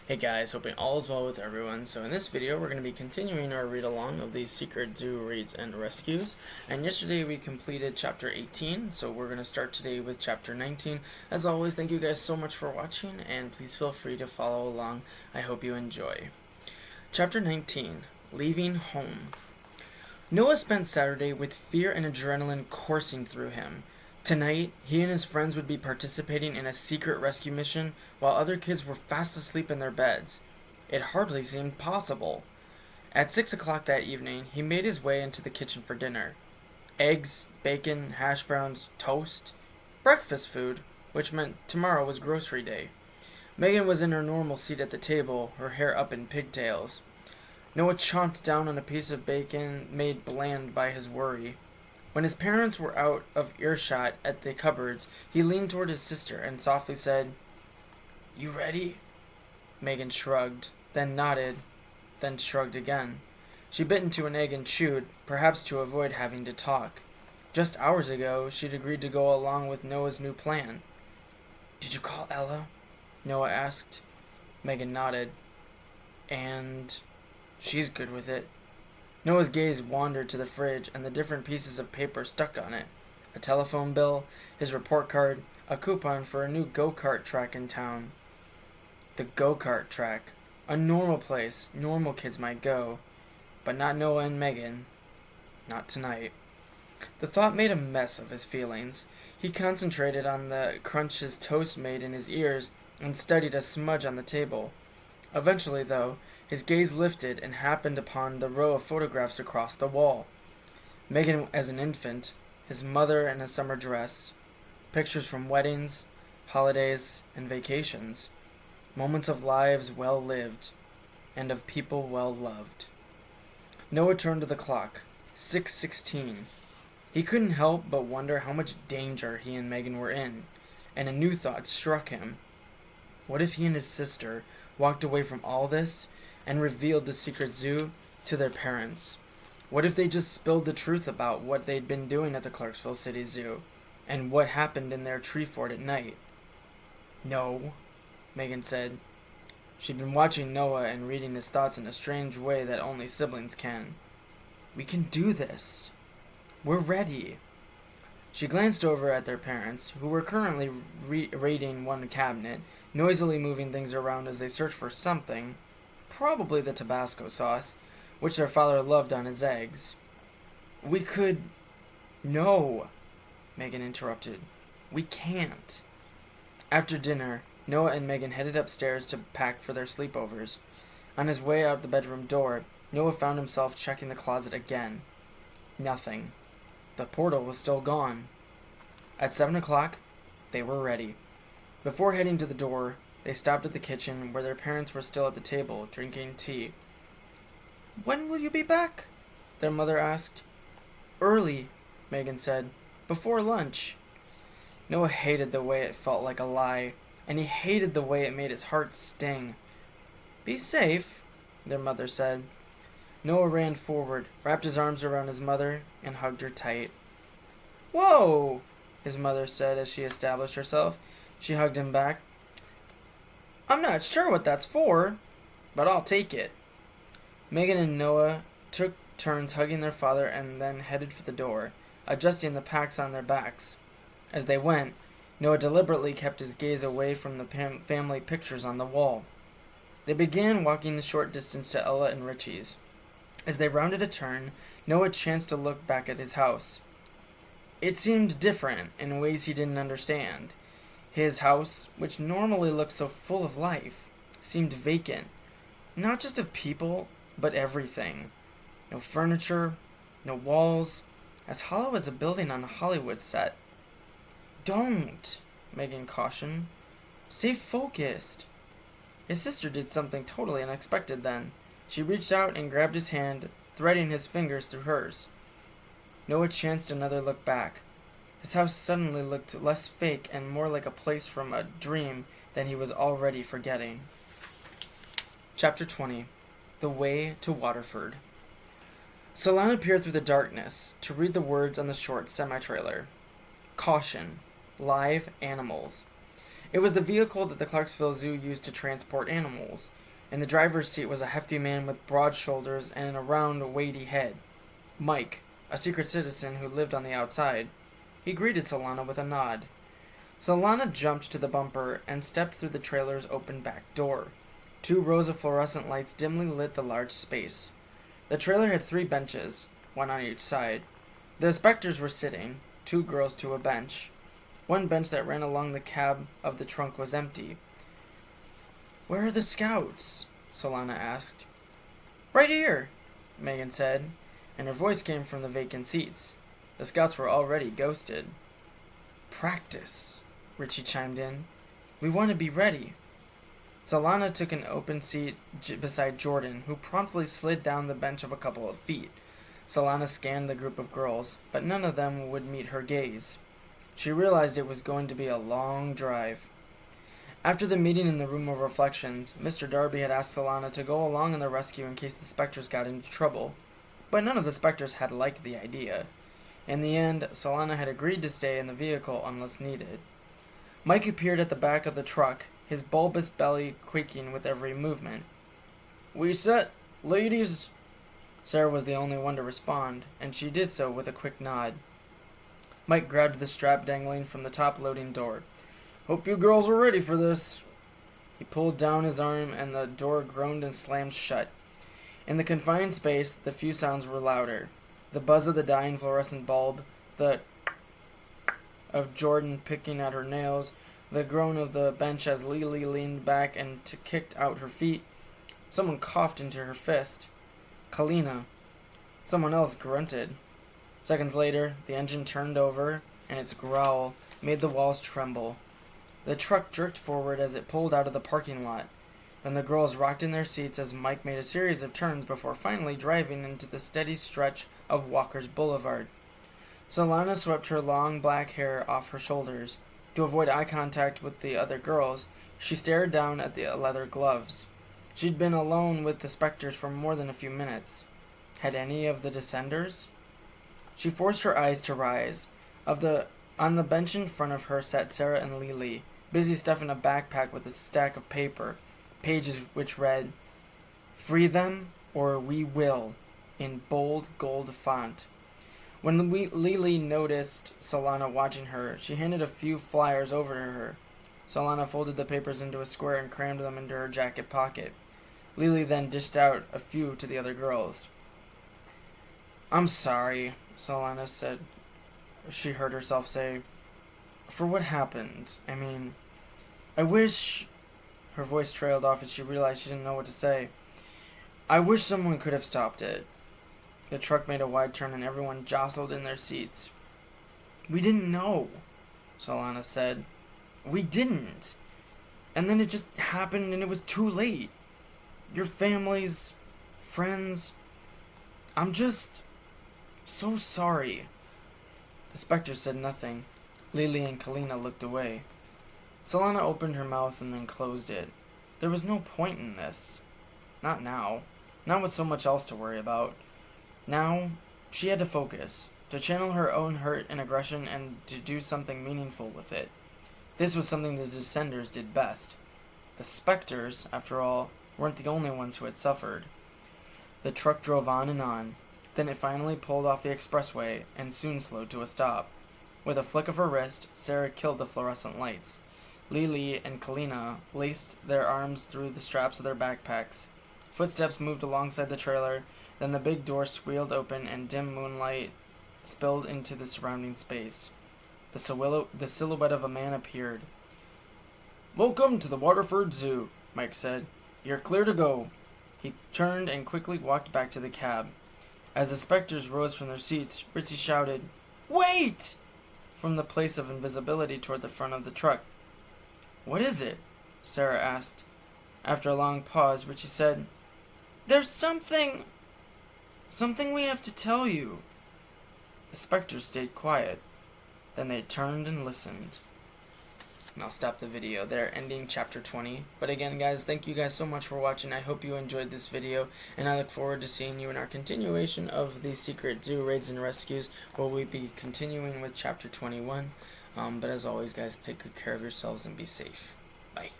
Hey guys, hoping all is well with everyone. So in this video, we're going to be continuing our read-along of these Secret Zoo Raids and Rescues. And yesterday we completed Chapter 18, so we're going to start today with Chapter 19. As always, thank you guys so much for watching, and please feel free to follow along. I hope you enjoy. Chapter 19, Leaving Home. Noah spent Saturday with fear and adrenaline coursing through him. Tonight, he and his friends would be participating in a secret rescue mission while other kids were fast asleep in their beds. It hardly seemed possible. At 6 o'clock that evening, he made his way into the kitchen for dinner. Eggs, bacon, hash browns, toast. Breakfast food, which meant tomorrow was grocery day. Megan was in her normal seat at the table, her hair up in pigtails. Noah chomped down on a piece of bacon made bland by his worry. When his parents were out of earshot at the cupboards, he leaned toward his sister and softly said, "You ready?" Megan shrugged, then nodded, then shrugged again. She bit into an egg and chewed, perhaps to avoid having to talk. Just hours ago, she'd agreed to go along with Noah's new plan. "Did you call Ella?" Noah asked. Megan nodded. "And she's good with it." Noah's gaze wandered to the fridge and the different pieces of paper stuck on it. A telephone bill, his report card, a coupon for a new go-kart track in town. The go-kart track. A normal place normal kids might go. But not Noah and Megan. Not tonight. The thought made a mess of his feelings. He concentrated on the crunch his toast made in his ears and studied a smudge on the table. Eventually, though, his gaze lifted and happened upon the row of photographs across the wall. Megan as an infant, his mother in a summer dress, pictures from weddings, holidays, and vacations, moments of lives well lived, and of people well loved. Noah turned to the clock. 6:16. He couldn't help but wonder how much danger he and Megan were in, and a new thought struck him. What if he and his sister walked away from all this and revealed the secret zoo to their parents? What if they just spilled the truth about what they'd been doing at the Clarksville City Zoo and what happened in their tree fort at night? "No," Megan said. She'd been watching Noah and reading his thoughts in a strange way that only siblings can. "We can do this. We're ready." She glanced over at their parents, who were currently raiding one cabinet, noisily moving things around as they searched for something, probably the Tabasco sauce, which their father loved on his eggs. "We could—" "No," Megan interrupted. "We can't." After dinner, Noah and Megan headed upstairs to pack for their sleepovers. On his way out the bedroom door, Noah found himself checking the closet again. Nothing. The portal was still gone. At 7 o'clock, they were ready. Before heading to the door, they stopped at the kitchen where their parents were still at the table, drinking tea. "When will you be back?" their mother asked. "Early," Megan said. "Before lunch." Noah hated the way it felt like a lie, and he hated the way it made his heart sting. "Be safe," their mother said. Noah ran forward, wrapped his arms around his mother, and hugged her tight. "Whoa!" his mother said as she established herself. She hugged him back. "I'm not sure what that's for, but I'll take it." Megan and Noah took turns hugging their father and then headed for the door, adjusting the packs on their backs. As they went, Noah deliberately kept his gaze away from the family pictures on the wall. They began walking the short distance to Ella and Richie's. As they rounded a turn, Noah chanced to look back at his house. It seemed different in ways he didn't understand. His house, which normally looked so full of life, seemed vacant, not just of people, but everything. No furniture, no walls, as hollow as a building on a Hollywood set. "Don't," Megan cautioned. "Stay focused." His sister did something totally unexpected then. She reached out and grabbed his hand, threading his fingers through hers. Noah chanced another look back. His house suddenly looked less fake and more like a place from a dream than he was already forgetting. Chapter 20. The Way to Waterford. Solana peered through the darkness to read the words on the short semi-trailer. Caution. Live animals. It was the vehicle that the Clarksville Zoo used to transport animals. In the driver's seat was a hefty man with broad shoulders and a round, weighty head. Mike, a secret citizen who lived on the outside. He greeted Solana with a nod. Solana jumped to the bumper and stepped through the trailer's open back door. 2 rows of fluorescent lights dimly lit the large space. The trailer had 3 benches, 1 on each side. The Specters were sitting, 2 girls to a bench. One bench that ran along the cab of the trunk was empty. "Where are the scouts?" Solana asked. "Right here," Megan said, and her voice came from the vacant seats. The scouts were already ghosted. "Practice," Richie chimed in. "We want to be ready." Solana took an open seat beside Jordan, who promptly slid down the bench of a couple of feet. Solana scanned the group of girls, but none of them would meet her gaze. She realized it was going to be a long drive. After the meeting in the Room of Reflections, Mr. Darby had asked Solana to go along on the rescue in case the Specters got into trouble, but none of the Specters had liked the idea. In the end, Solana had agreed to stay in the vehicle unless needed. Mike appeared at the back of the truck, his bulbous belly quaking with every movement. "We set, ladies?" Sarah was the only one to respond, and she did so with a quick nod. Mike grabbed the strap dangling from the top loading door. "Hope you girls are ready for this." He pulled down his arm and the door groaned and slammed shut. In the confined space, the few sounds were louder. The buzz of the dying fluorescent bulb, the of Jordan picking at her nails, the groan of the bench as Lily leaned back and kicked out her feet. Someone coughed into her fist. Kalina. Someone else grunted. Seconds later, the engine turned over, and its growl made the walls tremble. The truck jerked forward as it pulled out of the parking lot. Then the girls rocked in their seats as Mike made a series of turns before finally driving into the steady stretch of Walker's Boulevard. Solana swept her long black hair off her shoulders. To avoid eye contact with the other girls, she stared down at the leather gloves. She'd been alone with the Specters for more than a few minutes. Had any of the Descenders? She forced her eyes to rise. On the bench in front of her sat Sarah and Lily, busy stuffing a backpack with a stack of paper, pages which read, "Free them, or we will," in bold gold font. When Lily noticed Solana watching her, she handed a few flyers over to her. Solana folded the papers into a square and crammed them into her jacket pocket. Lily then dished out a few to the other girls. "I'm sorry," Solana said. She heard herself say, "For what happened. I wish..." Her voice trailed off as she realized she didn't know what to say. "I wish someone could have stopped it." The truck made a wide turn and everyone jostled in their seats. "We didn't know," Solana said. "We didn't. And then it just happened and it was too late. Your families, friends... I'm just so sorry." The Spectre said nothing. Lily and Kalina looked away. Solana opened her mouth and then closed it. There was no point in this. Not now. Not with so much else to worry about. Now, she had to focus, to channel her own hurt and aggression and to do something meaningful with it. This was something the Descenders did best. The Specters, after all, weren't the only ones who had suffered. The truck drove on and on. Then it finally pulled off the expressway and soon slowed to a stop. With a flick of her wrist, Sarah killed the fluorescent lights. Lily and Kalina laced their arms through the straps of their backpacks. Footsteps moved alongside the trailer, then the big door squealed open and dim moonlight spilled into the surrounding space. The silhouette of a man appeared. "Welcome to the Waterford Zoo," Mike said. "You're clear to go." He turned and quickly walked back to the cab. As the Specters rose from their seats, Richie shouted, "Wait!" from the place of invisibility toward the front of the truck. "What is it?" Sarah asked. After a long pause, Richie said, "There's something we have to tell you." The Specters stayed quiet. Then they turned and listened. And I'll stop the video there, ending chapter 20. But again, guys, thank you guys so much for watching. I hope you enjoyed this video, and I look forward to seeing you in our continuation of the Secret Zoo Raids and Rescues, where we'll be continuing with chapter 21. But as always, guys, take good care of yourselves and be safe. Bye.